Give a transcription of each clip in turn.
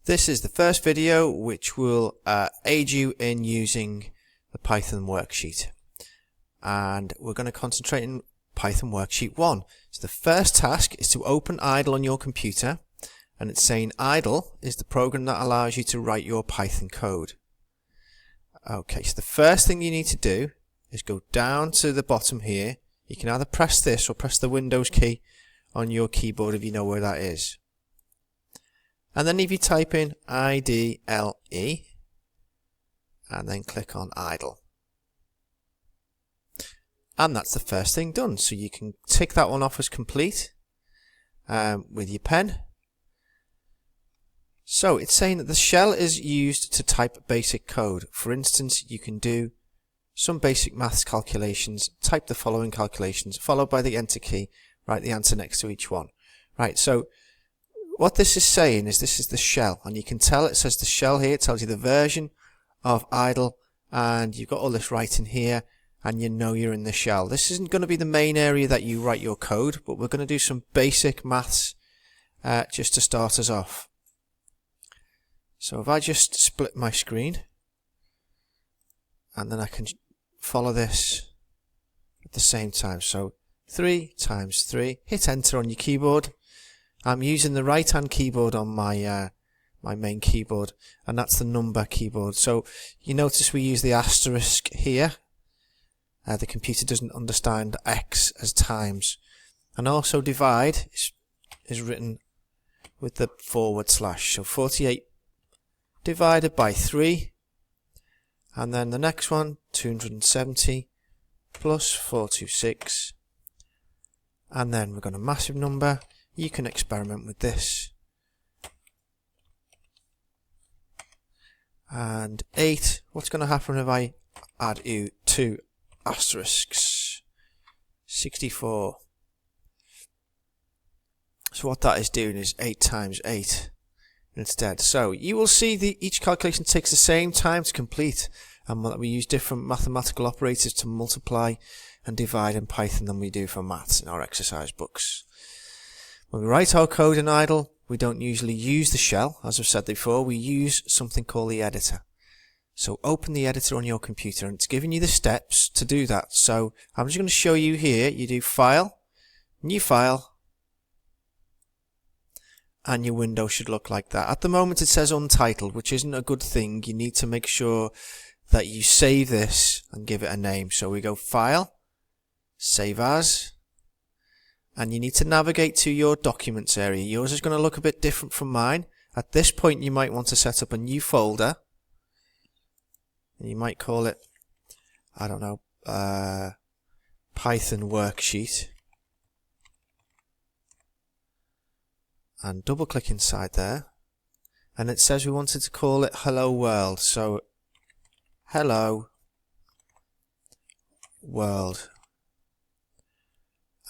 This is the first video which will aid you in using the Python Worksheet. And we're going to concentrate on Python Worksheet 1. So the first task is to open idle on your computer, and it's saying idle is the program that allows you to write your Python code. Okay, so the first thing you need to do is go down to the bottom here. You can either press this or press the Windows key on your keyboard if you know where that is. And then if you type in IDLE and then click on idle. And that's the first thing done. So you can tick that one off as complete with your pen. So it's saying that the shell is used to type basic code. For instance, you can do some basic maths calculations, type the following calculations, followed by the enter key, write the answer next to each one. Right, so what this is saying is this is the shell, and you can tell it says the shell here. It tells you the version of idle, and you've got all this writing here, and you know you're in the shell. This isn't going to be the main area that you write your code, but we're going to do some basic maths just to start us off. So if I just split my screen, and then I can follow this at the same time. So 3 times 3, hit enter on your keyboard. I'm using the right hand keyboard on my my main keyboard, and that's the number keyboard. So you notice we use the asterisk here. The computer doesn't understand X as times. And also divide is written with the /. So 48 divided by 3. And then the next one, 270 plus 426. And then we've got a massive number. You can experiment with this. And 8. What's going to happen if I add 2 asterisks? 64. So what that is doing is 8 times 8 instead. So you will see each calculation takes the same time to complete, and we use different mathematical operators to multiply and divide in Python than we do for maths in our exercise books. When we write our code in idle, we don't usually use the shell. As I've said before, we use something called the editor. So open the editor on your computer, and it's giving you the steps to do that. So I'm just going to show you here. You do File, New File, and your window should look like that. At the moment it says Untitled, which isn't a good thing. You need to make sure that you save this and give it a name. So we go File, Save As, and you need to navigate to your Documents area. Yours is going to look a bit different from mine. At this point you might want to set up a new folder. And you might call it, I don't know, Python Worksheet. And double click inside there. And it says we wanted to call it Hello World. So Hello World.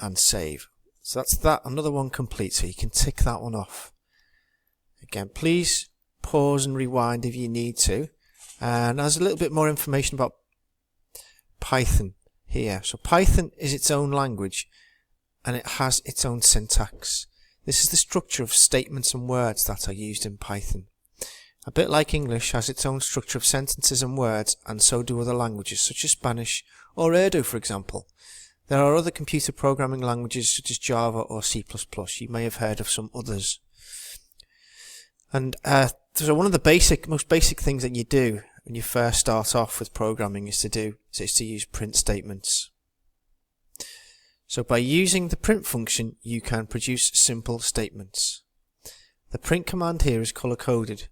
And save. So that's that, another one complete, so you can tick that one off. Again, please pause and rewind if you need to. And there's a little bit more information about Python here. So Python is its own language, and it has its own syntax. This is the structure of statements and words that are used in Python. A bit like English has its own structure of sentences and words, and so do other languages such as Spanish or Urdu, for example. There are other computer programming languages such as Java or C++. You may have heard of some others. And so one of the most basic things that you do when you first start off with programming is to use print statements. So by using the print function, you can produce simple statements. The print command here is color-coded.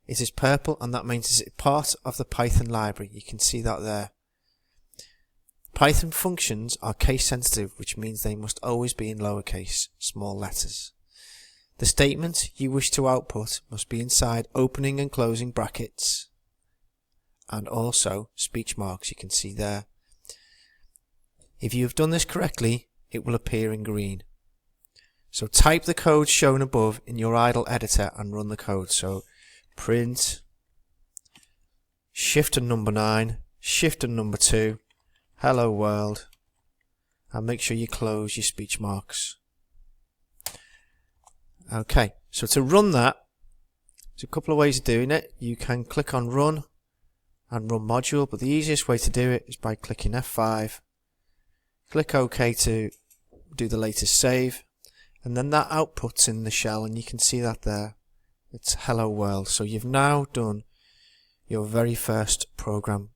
It is purple, and that means it's part of the Python library. You can see that there. Python functions are case sensitive, which means they must always be in lowercase, small letters. The statement you wish to output must be inside opening and closing brackets, and also speech marks you can see there. If you have done this correctly, it will appear in green. So type the code shown above in your idle editor and run the code. So print shift and number 9, shift and number 2, Hello World, and make sure you close your speech marks. Okay, so to run that, There's a couple of ways of doing it. You can click on Run and Run Module, but the easiest way to do it is by clicking F5, click OK to do the latest save, and then that outputs in the shell, and you can see that there. It's Hello World. So you've now done your very first program.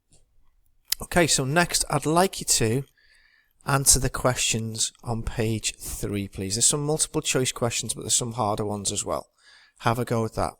Okay, so next I'd like you to answer the questions on page 3, please. There's some multiple choice questions, but there's some harder ones as well. Have a go at that.